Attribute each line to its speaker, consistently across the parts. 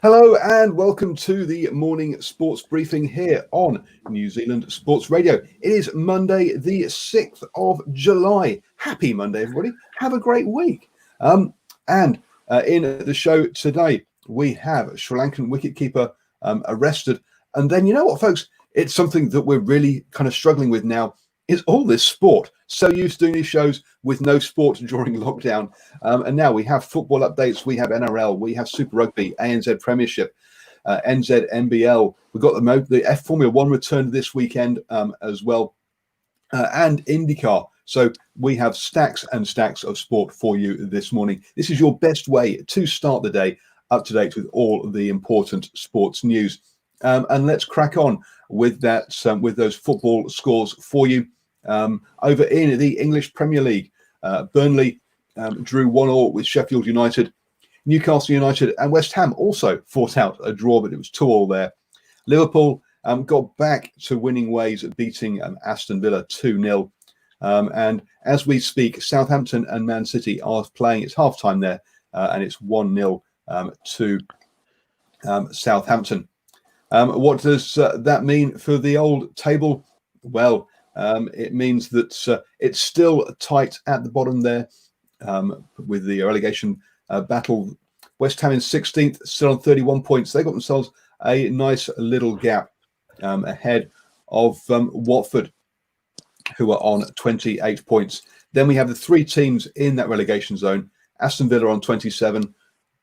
Speaker 1: Hello and welcome to the morning sports briefing here on New Zealand Sports Radio. It is Monday, the 6th of July. Happy Monday, everybody. Have a great week. And in the show today, we have Sri Lankan wicketkeeper arrested. And then, you know what, folks? It's something that we're really kind of struggling with now is all this sport. So used to doing these shows with no sport during lockdown. And now we have football updates. We have NRL. We have Super Rugby, ANZ Premiership, NZ NBL. We've got the F Formula One return this weekend as well, and IndyCar. So we have stacks and stacks of sport for you this morning. This is your best way to start the day up to date with all the important sports news. And let's crack on with that, with those football scores for you. Over in the English Premier League, Burnley drew 1-1 with Sheffield United. Newcastle United and West Ham also fought out a draw, but it was 2-2 there. Liverpool got back to winning ways, beating Aston Villa 2-0. And as we speak, Southampton and Man City are playing. It's half-time there, and it's 1-0 to Southampton. What does that mean for the old table? Well, it means that it's still tight at the bottom there with the relegation battle. West Ham in 16th, still on 31 points. They got themselves a nice little gap ahead of Watford, who are on 28 points. Then we have the three teams in that relegation zone. Aston Villa on 27.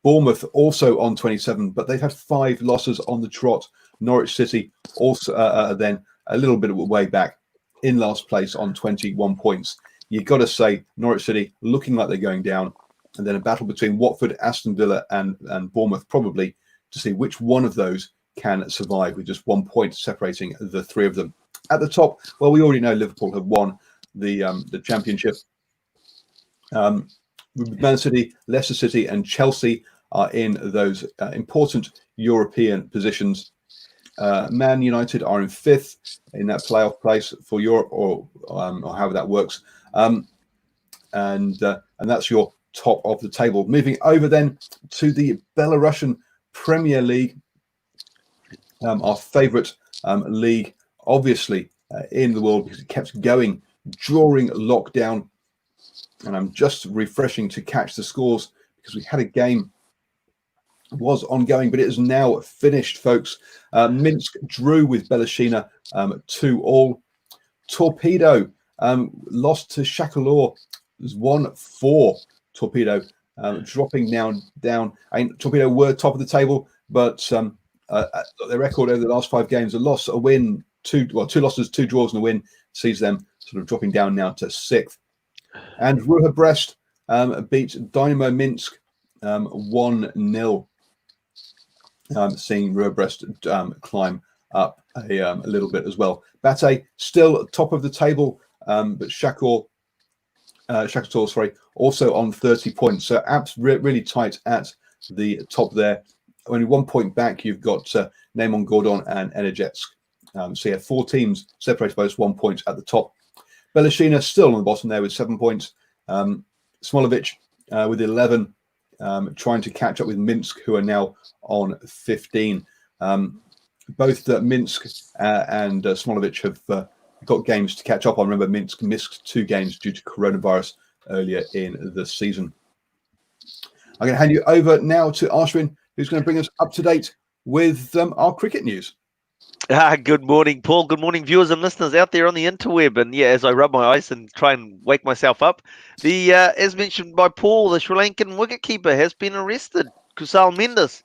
Speaker 1: Bournemouth also on 27, but they've had 5 losses on the trot. Norwich City also then a little bit of a way back in last place on 21 points. You've got to say Norwich City looking like they're going down, and then a battle between Watford, Aston Villa and Bournemouth probably to see which one of those can survive with just 1 point separating the three of them. At the top, well, we already know Liverpool have won the championship. Man City, Leicester City and Chelsea are in those important European positions. Man United are in 5th in that playoff place for Europe, or however that works, and that's your top of the table. Moving over then to the Belarusian Premier League, our favourite league, obviously in the world because it kept going during lockdown. And I'm just refreshing to catch the scores because we had a game was ongoing, but it is now finished, folks. Minsk drew with Belashina 2-2. Torpedo lost to Shakalor. It was 1-4. Torpedo dropping down. Torpedo were top of the table, but their record over the last 5 games: a loss, a win, 2 losses, 2 draws, and a win sees them sort of dropping down now to 6th. And Ruha Brest beat Dynamo Minsk 1-0. Seeing Ruha Brest climb up a little bit as well. Bate still top of the table, but Shakhtar, also on 30 points. So really tight at the top there. Only 1 point back, you've got Neymon Gordon and Energetsk. So you have 4 teams separated by just 1 point at the top. Belashina still on the bottom there with 7 points. Smolovic with 11, trying to catch up with Minsk, who are now on 15. Both Minsk and Smolovic have got games to catch up on. Remember, Minsk missed 2 games due to coronavirus earlier in the season. I'm going to hand you over now to Ashwin, who's going to bring us up to date with our cricket news.
Speaker 2: Good morning, Paul. Good morning, viewers and listeners out there on the interweb. And yeah, as I rub my eyes and try and wake myself up, as mentioned by Paul, the Sri Lankan wicketkeeper has been arrested. Kusal Mendes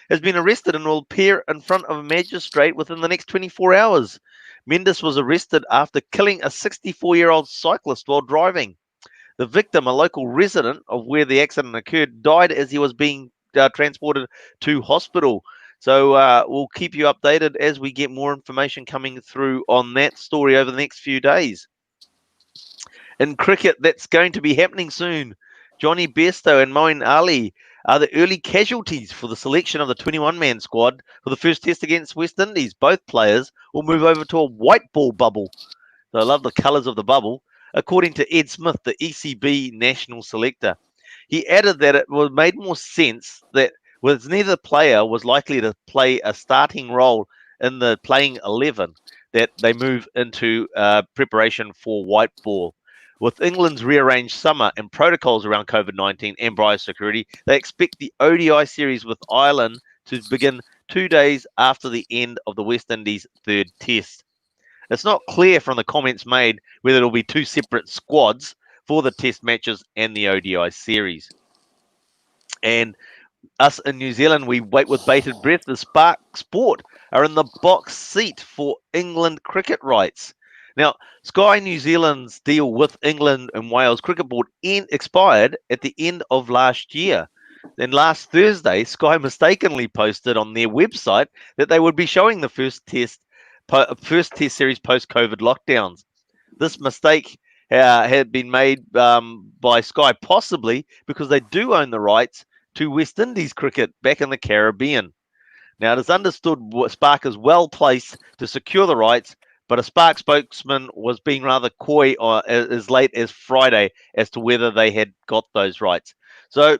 Speaker 2: has been arrested and will appear in front of a magistrate within the next 24 hours. Mendes was arrested after killing a 64-year-old cyclist while driving. The victim, a local resident of where the accident occurred, died as he was being transported to hospital. So we'll keep you updated as we get more information coming through on that story over the next few days. In cricket, that's going to be happening soon. Johnny Bairstow and Moeen Ali are the early casualties for the selection of the 21-man squad for the first test against West Indies. Both players will move over to a white ball bubble. So I love the colours of the bubble, according to Ed Smith, the ECB national selector. He added that it made more sense that was neither player was likely to play a starting role in the playing 11 that they move into preparation for white ball. With England's rearranged summer and protocols around COVID-19 and biosecurity, they expect the ODI series with Ireland to begin 2 days after the end of the West Indies' third test. It's not clear from the comments made whether it'll be two separate squads for the test matches and the ODI series. And us in New Zealand, we wait with bated breath. The Spark Sport are in the box seat for England cricket rights. Now, Sky New Zealand's deal with England and Wales Cricket Board expired at the end of last year. Then last Thursday, Sky mistakenly posted on their website that they would be showing the first test series post-COVID lockdowns. This mistake had been made by Sky, possibly because they do own the rights to West Indies cricket back in the Caribbean. Now, it is understood Spark is well placed to secure the rights, but a Spark spokesman was being rather coy as late as Friday as to whether they had got those rights. So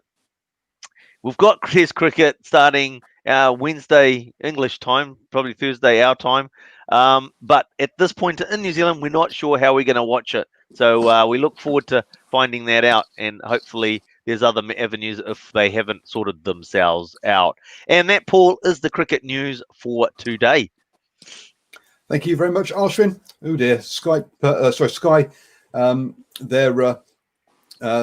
Speaker 2: we've got Test cricket starting Wednesday English time, probably Thursday our time. But at this point in New Zealand, we're not sure how we're going to watch it. So we look forward to finding that out, and hopefully there's other avenues if they haven't sorted themselves out. And that, Paul, is the cricket news for today.
Speaker 1: Thank you very much, Ashwin. Oh dear, Sky. Their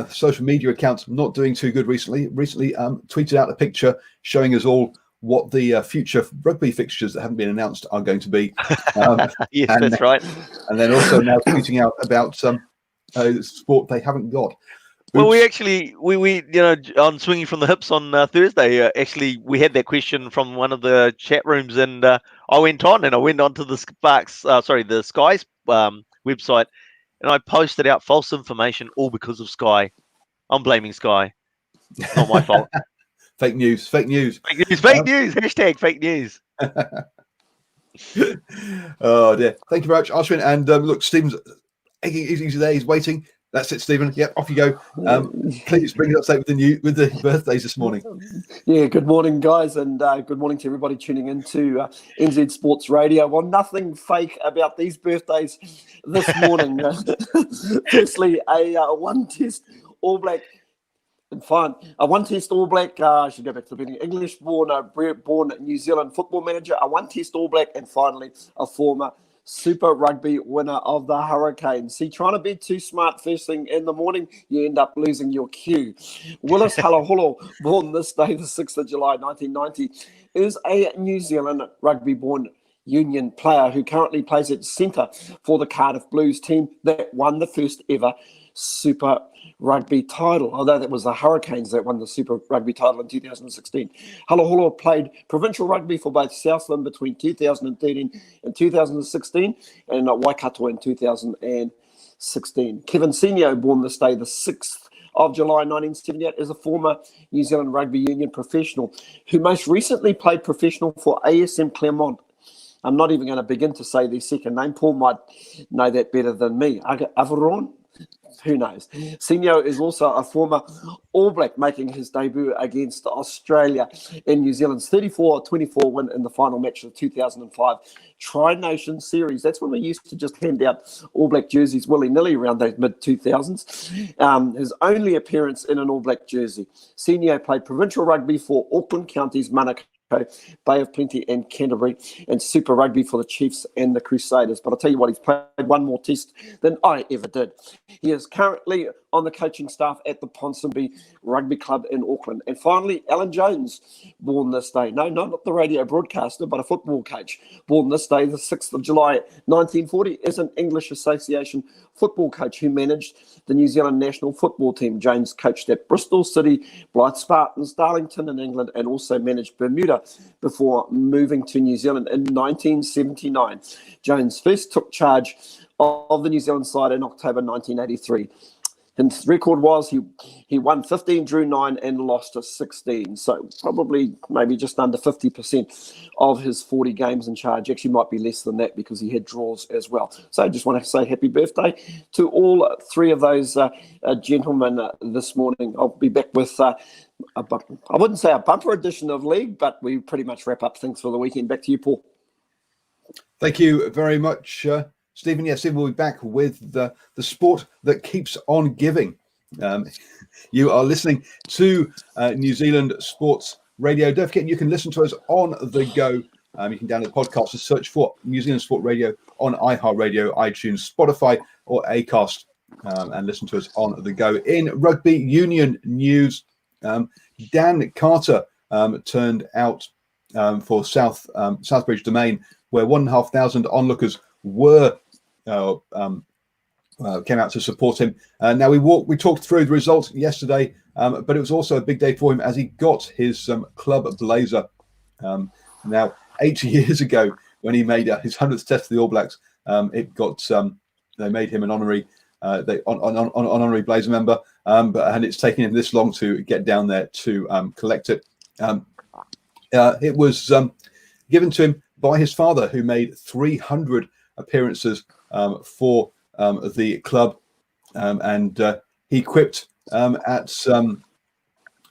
Speaker 1: social media accounts not doing too good recently. Tweeted out a picture showing us all what the future rugby fixtures that haven't been announced are going to be.
Speaker 2: Yes, that's right.
Speaker 1: And then also now tweeting out about sport they haven't got.
Speaker 2: Well, we actually, on Swinging from the Hips on Thursday, actually, we had that question from one of the chat rooms, and I went on to the the Sky's website, and I posted out false information, all because of Sky. I'm blaming Sky. Not my fault.
Speaker 1: Fake news.
Speaker 2: Fake news. Hashtag fake news.
Speaker 1: Oh dear. Thank you very much, Ashwin. And look, Stephen's he's there. He's waiting. That's it, Stephen. Yep, off you go. Please bring us up with the birthdays this morning.
Speaker 3: Yeah, good morning, guys, and good morning to everybody tuning into NZ Sports Radio. Well, nothing fake about these birthdays this morning. Firstly, a one-test All Black. And fine, a one-test All Black. I should go back to the beginning. English-born New Zealand football manager. A one-test All Black, and finally, a former Super Rugby winner of the Hurricanes. See, trying to be too smart first thing in the morning, you end up losing your cue. Willis Halaholo, born this day, the 6th of July, 1990, is a New Zealand rugby-born union player who currently plays at centre for the Cardiff Blues team that won the first ever Super Rugby title, although that was the Hurricanes that won the Super Rugby title in 2016. Halaholo played provincial rugby for both Southland between 2013 and 2016, and Waikato in 2016. Kevin Senio, born this day, the 6th of July 1978, is a former New Zealand Rugby Union professional who most recently played professional for ASM Claremont. I'm not even going to begin to say their second name. Paul might know that better than me. Avaron? Who knows? Senio is also a former All Black, making his debut against Australia in New Zealand's 34-24 win in the final match of the 2005 Tri-Nation Series. That's when we used to just hand out All Black jerseys willy-nilly around those mid-2000s. His only appearance in an All Black jersey. Senio played provincial rugby for Auckland Counties, Manukau, Bay of Plenty and Canterbury, and Super Rugby for the Chiefs and the Crusaders. But I'll tell you what, he's played one more test than I ever did. He is currently on the coaching staff at the Ponsonby Rugby Club in Auckland. And finally, Alan Jones, born this day. No, not the radio broadcaster, but a football coach. Born this day, the 6th of July, 1940, is an English Association football coach who managed the New Zealand national football team. Jones coached at Bristol City, Blyth Spartans, Darlington in England, and also managed Bermuda before moving to New Zealand in 1979. Jones first took charge of the New Zealand side in October 1983. His record was he won 15, drew 9, and lost to 16. So probably maybe just under 50% of his 40 games in charge. Actually might be less than that because he had draws as well. So I just want to say happy birthday to all three of those gentlemen this morning. I'll be back with I wouldn't say a bumper edition of League, but we pretty much wrap up things for the weekend. Back to you, Paul.
Speaker 1: Thank you very much, Stephen. Yes, Stephen will be back with the sport that keeps on giving. You are listening to New Zealand Sports Radio. Don't forget, you can listen to us on the go. You can download the podcast and search for New Zealand Sport Radio on iHeartRadio, iTunes, Spotify, or Acast, and listen to us on the go. In rugby union news, Dan Carter turned out for Southbridge Domain, where 1,500 onlookers were came out to support him. Now we talked through the results yesterday, but it was also a big day for him as he got his club blazer. Now 8 years ago, when he made his 100th test for the All Blacks, they made him an honorary honorary blazer member, and it's taken him this long to get down there to collect it. It was given to him by his father, who made 300 appearances for the club, and he quipped at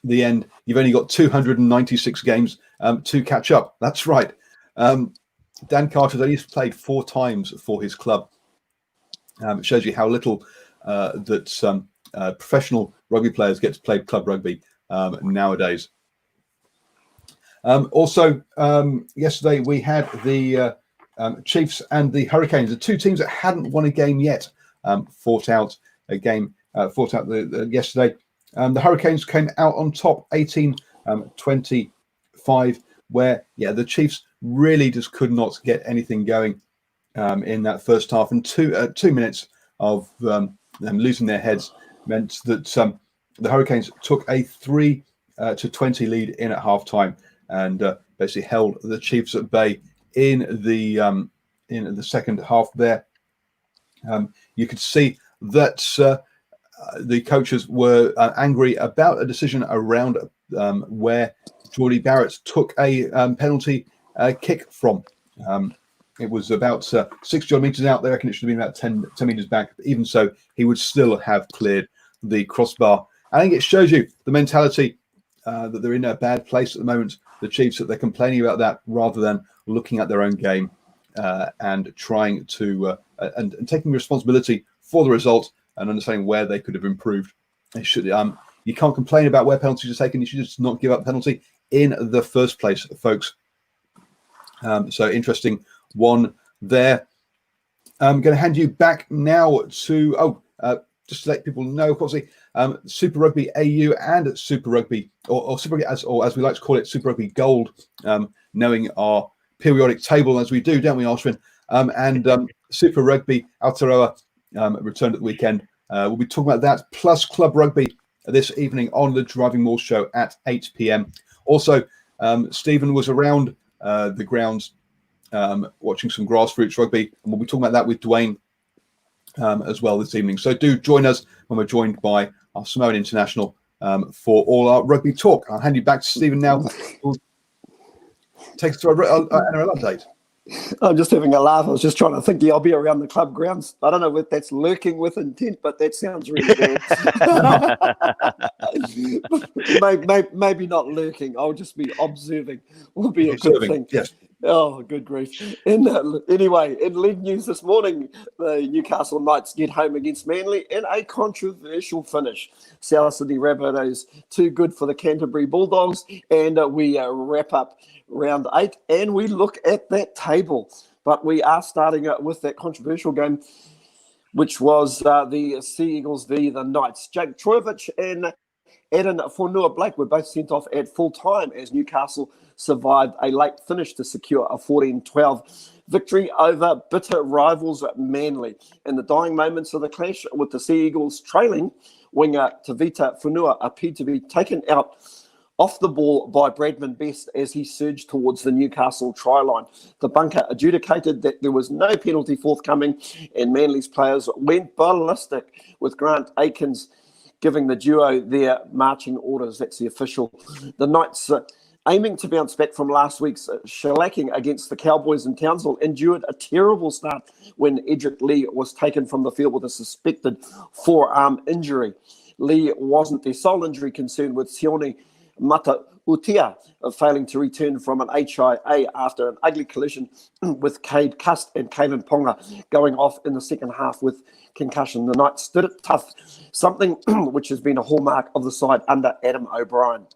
Speaker 1: the end, "You've only got 296 games to catch up." That's right. Dan Carter's only played 4 times for his club. It shows you how little that professional rugby players get to play club rugby nowadays. Also, yesterday we had the Chiefs and the Hurricanes, the two teams that hadn't won a game yet, fought out yesterday. The Hurricanes came out on top 18-25, where the Chiefs really just could not get anything going in that first half, and 2 minutes of them losing their heads meant that the Hurricanes took a 3-20 lead in at half time, and basically held the Chiefs at bay in the second half there. You could see that the coaches were angry about a decision around where Geordie Barrett took a penalty kick from. It was about 60 odd meters out there. I reckon it should have been about 10 meters back. But even so, he would still have cleared the crossbar. I think it shows you the mentality that they're in a bad place at the moment. The Chiefs, that they're complaining about that rather than looking at their own game and trying to and taking responsibility for the result and understanding where they could have improved. They should. You can't complain about where penalties are taken. You should just not give up penalty in the first place, folks. So interesting one there. I'm going to hand you back now to just to let people know, of course, Super Rugby AU and Super Rugby, or Super Rugby, or as we like to call it, Super Rugby Gold, knowing our periodic table as we do, don't we, Ashwin? And Super Rugby Aotearoa returned at the weekend. We'll be talking about that, plus Club Rugby this evening on the Driving Maul Show at 8 p.m. Also, Stephen was around the grounds watching some grassroots rugby, and we'll be talking about that with Dwayne as well this evening. So do join us when we're joined by our Samoan International for all our rugby talk. I'll hand you back to Stephen now. Take us to our NRL update.
Speaker 3: I'm just having a laugh. I was just trying to think, I'll be around the club grounds. I don't know if that's lurking with intent, but that sounds really bad. maybe not lurking. I'll just be observing. Will be a good thing.
Speaker 1: Yes.
Speaker 3: Oh, good grief. Anyway, in league news this morning, the Newcastle Knights get home against Manly in a controversial finish. South Sydney Rabbitohs too good for the Canterbury Bulldogs, and we wrap up round 8, and we look at that table. But we are starting with that controversial game, which was the Sea Eagles v the Knights. Jake Trbojevic and Eden Fonua-Blake were both sent off at full time as Newcastle survived a late finish to secure a 14-12 victory over bitter rivals Manly. In the dying moments of the clash, with the Sea Eagles trailing, winger Tavita Fonua appeared to be taken out off the ball by Bradman Best as he surged towards the Newcastle try line. The bunker adjudicated that there was no penalty forthcoming, and Manly's players went ballistic, with Grant Aikens giving the duo their marching orders. That's the official. The Knights, aiming to bounce back from last week's shellacking against the Cowboys in Townsville, endured a terrible start when Edric Lee was taken from the field with a suspected forearm injury. Lee wasn't their sole injury concern, with Sione Mata Utia failing to return from an HIA after an ugly collision with Cade Cust and Kalen Ponga going off in the second half with concussion. The Knights stood it tough, something which has been a hallmark of the side under Adam O'Brien.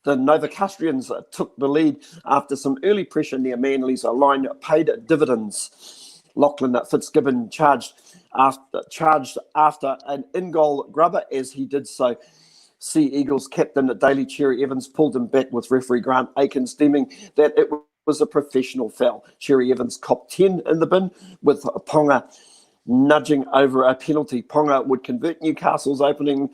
Speaker 3: The Novocastrians took the lead after some early pressure near Manly's line paid dividends. Lachlan Fitzgibbon charged after an in-goal grubber. As he did so, Sea Eagles captain Daly Cherry Evans pulled him back with referee Grant Aikens, deeming that it was a professional foul. Cherry Evans copped 10 in the bin, with Ponga nudging over a penalty. Ponga would convert Newcastle's opening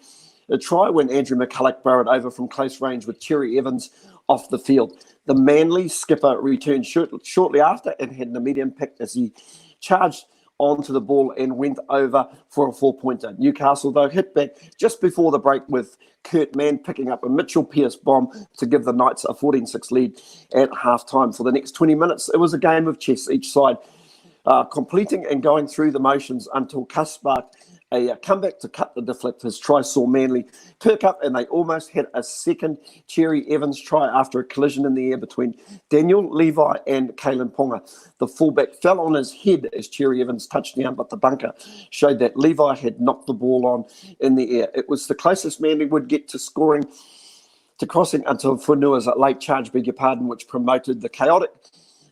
Speaker 3: try when Andrew McCulloch burrowed over from close range with Cherry Evans off the field. The Manly skipper returned shortly after and had an immediate impact as he charged onto the ball and went over for a 4-pointer. Newcastle, though, hit back just before the break with Kurt Mann picking up a Mitchell Pearce bomb to give the Knights a 14-6 lead at half-time. For the next 20 minutes, it was a game of chess, each side completing and going through the motions until Cuss sparked a comeback to cut the deflect. His try saw Manly perk up, and they almost had a second Cherry Evans try after a collision in the air between Daniel Levi and Kalen Ponga. The fullback fell on his head as Cherry Evans touched down, but the bunker showed that Levi had knocked the ball on in the air. It was the closest Manly would get to scoring, to crossing until Funua's late charge, which promoted the chaotic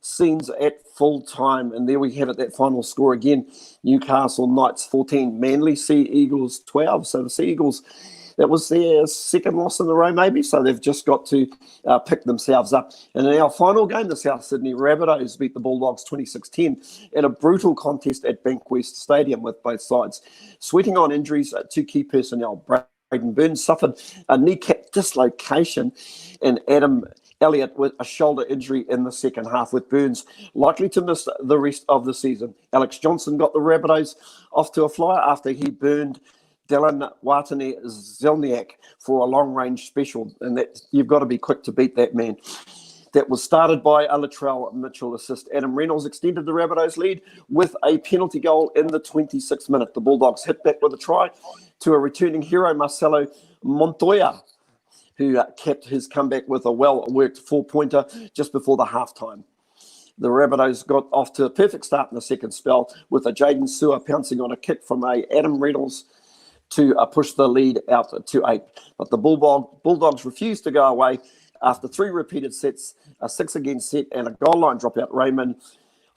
Speaker 3: scenes at full time. And there we have it, that final score again. Newcastle Knights 14, Manly Sea Eagles 12. So the Sea Eagles, that was their second loss in a row maybe, so they've just got to pick themselves up. And in our final game, the South Sydney Rabbitohs beat the Bulldogs 26-10 in a brutal contest at Bankwest Stadium, with both sides sweating on injuries to key personnel. Braden Burns suffered a kneecap dislocation, and Adam Elliott with a shoulder injury in the second half, with Burns likely to miss the rest of the season. Alex Johnson got the Rabbitohs off to a flyer after he burned Dylan Watene-Zelniak for a long-range special, and that you've got to be quick to beat that man. That was started by a Latrell Mitchell assist. Adam Reynolds extended the Rabbitohs lead with a penalty goal in the 26th minute. The Bulldogs hit back with a try to a returning hero, Marcelo Montoya, who kept his comeback with a well-worked 4-pointer just before the halftime. The Rabbitohs got off to a perfect start in the second spell, with a Jaden Sewer pouncing on a kick from a Adam Reynolds to push the lead out to 8. But the Bulldogs refused to go away after 3 repeated sets, a 6-again set, and a goal line dropout. Raymond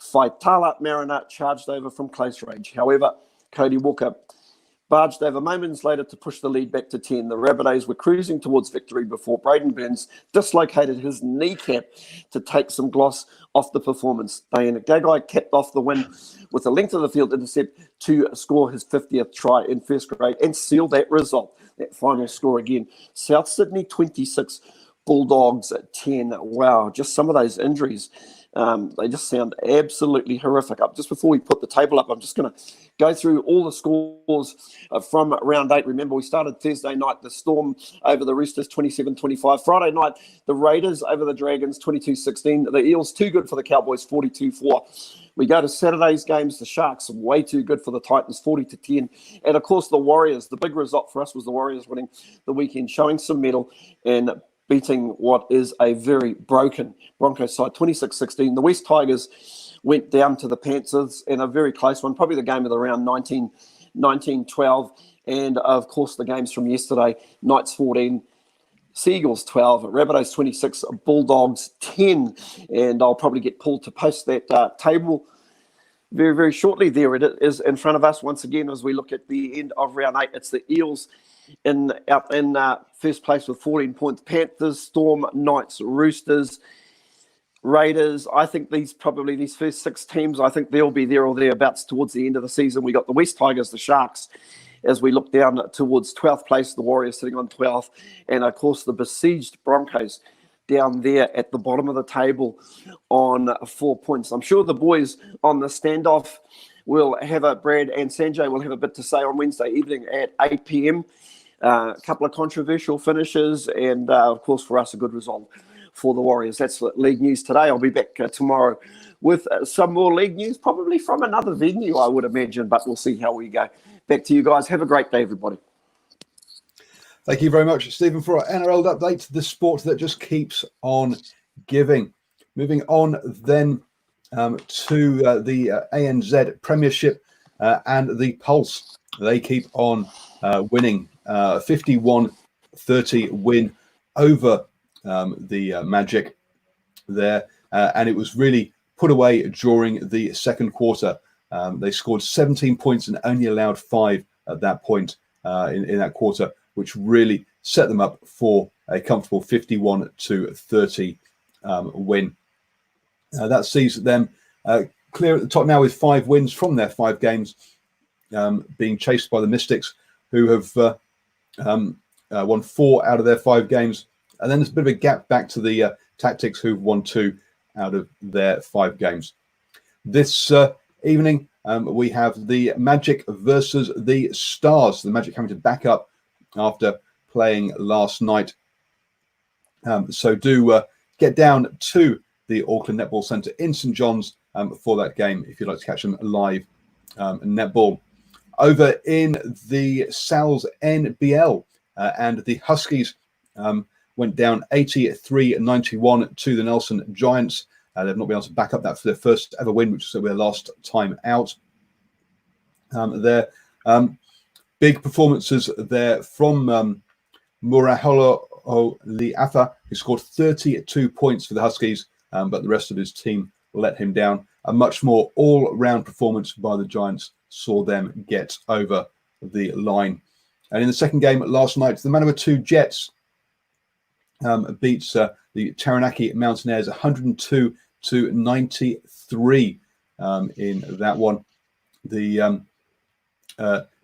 Speaker 3: Faitala Mariner charged over from close range. However, Cody Walker barged over moments later to push the lead back to 10. The Rabbitohs were cruising towards victory before Braden Burns dislocated his kneecap to take some gloss off the performance. Diana Gagai capped off the win with a length of the field intercept to score his 50th try in first grade and seal that result. That final score again, South Sydney 26, Bulldogs 10. Wow, just some of those injuries. They just sound absolutely horrific. Just before we put the table up, I'm just going to go through all the scores from round 8. Remember, we started Thursday night, the Storm over the Roosters 27-25. Friday night, the Raiders over the Dragons 22-16. The Eels too good for the Cowboys 42-4. We go to Saturday's games, the Sharks way too good for the Titans 40-10. And of course, the Warriors. The big result for us was the Warriors winning the weekend, showing some mettle and beating what is a very broken Broncos side, 26-16. The West Tigers went down to the Panthers in a very close one, probably the game of the round, 19-12. And, of course, the games from yesterday, Knights 14, Sea Eagles 12, Rabbitohs 26, Bulldogs 10. And I'll probably get Paul to post that table very, very shortly. There it is in front of us once again as we look at the end of round 8. It's the Eels in first place with 14 points. Panthers, Storm, Knights, Roosters, Raiders. I think these first 6 teams, I think they'll be there or thereabouts towards the end of the season. We got the West Tigers, the Sharks, as we look down towards 12th place, the Warriors sitting on 12th, and of course the besieged Broncos down there at the bottom of the table on 4 points. I'm sure the boys on the standoff will have Brad and Sanjay will have a bit to say on Wednesday evening at 8 p.m. A couple of controversial finishes, and of course for us a good result for the Warriors. That's league news today. I'll be back tomorrow with some more league news, probably from another venue, I would imagine, but we'll see how we go. Back to you guys. Have a great day, everybody.
Speaker 1: Thank you very much, Stephen, for our NRL update, the sport that just keeps on giving. Moving on then to the ANZ Premiership and the Pulse. They keep on winning. 51-30 win over the Magic there. And it was really put away during the second quarter. They scored 17 points and only allowed 5 at that point in that quarter, which really set them up for a comfortable 51-30 win. That sees them clear at the top now with 5 wins from their 5 games, being chased by the Mystics, who have won 4 out of their 5 games. And then there's a bit of a gap back to the Tactics, who've won 2 out of their 5 games. This evening, we have the Magic versus the Stars. The Magic having to back up after playing last night. So do get down to the Auckland Netball Centre in St John's for that game if you'd like to catch them live netball. Over in the Sal's NBL, and the Huskies went down 83-91 to the Nelson Giants. They've not been able to back up that for their first ever win, which was their last time out. Their big performances there from Muraholo Liafa, who scored 32 points for the Huskies, but the rest of his team let him down. A much more all-round performance by the Giants saw them get over the line. And in the second game last night, the Manawatu Jets beats the Taranaki Mountaineers 102-93 in that one. The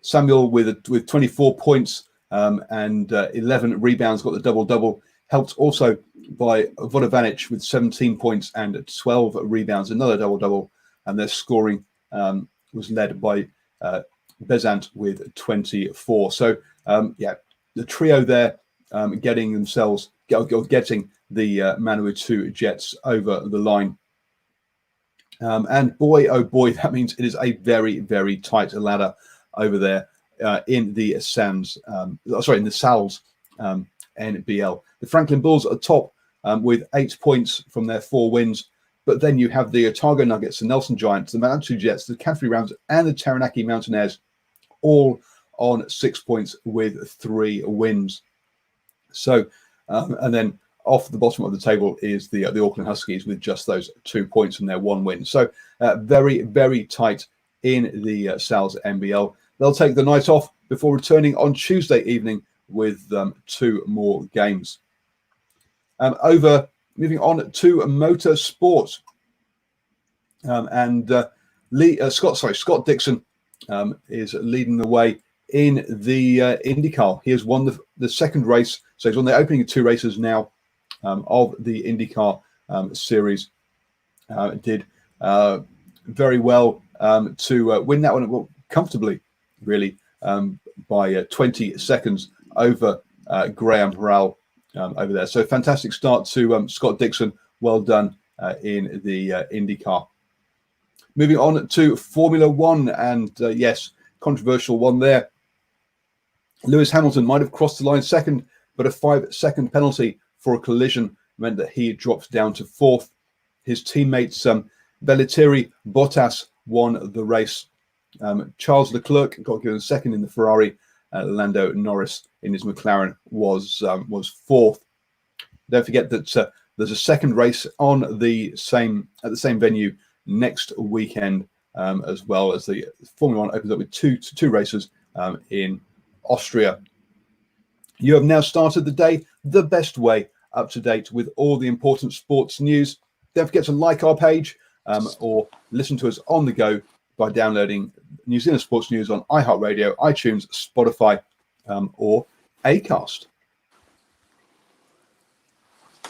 Speaker 1: Samuel with 24 points and 11 rebounds, got the double-double, helped also by Vodovanic with 17 points and 12 rebounds, another double-double, and their scoring was led by Bezant with 24. So, the trio there getting the Manawatu Jets over the line. And boy, oh boy, that means it is a very, very tight ladder over there in the Sal's NBL. The Franklin Bulls at the top with 8 points from their 4 wins. But then you have the Otago Nuggets, the Nelson Giants, the Manawatu Jets, the Canterbury Rams, and the Taranaki Mountaineers, all on 6 points with 3 wins. So, and then off the bottom of the table is the Auckland Huskies with just those 2 points and their 1 win. So, very, very tight in the Sal's NBL. They'll take the night off before returning on Tuesday evening with 2 more games. Moving on to motorsport, Scott Dixon is leading the way in the IndyCar. He has won the second race, so he's on the opening of 2 races now of the IndyCar series. Did very well to win that one comfortably, really, by 20 seconds over Graham Rahal over there. So fantastic start to Scott Dixon. Well done in the IndyCar. Moving on to Formula One, and yes, controversial one there. Lewis Hamilton might have crossed the line second, but a 5-second penalty for a collision meant that he dropped down to 4th. His teammates Valtteri Bottas won the race. Charles Leclerc got given second in the Ferrari. Lando Norris in his McLaren was 4th. Don't forget that there's a second race on at the same venue next weekend, as well as the Formula One opens up with two races in Austria. You have now started the day the best way, up to date with all the important sports news. Don't forget to like our page or listen to us on the go by downloading New Zealand Sports News on iHeartRadio, iTunes, Spotify, or Acast.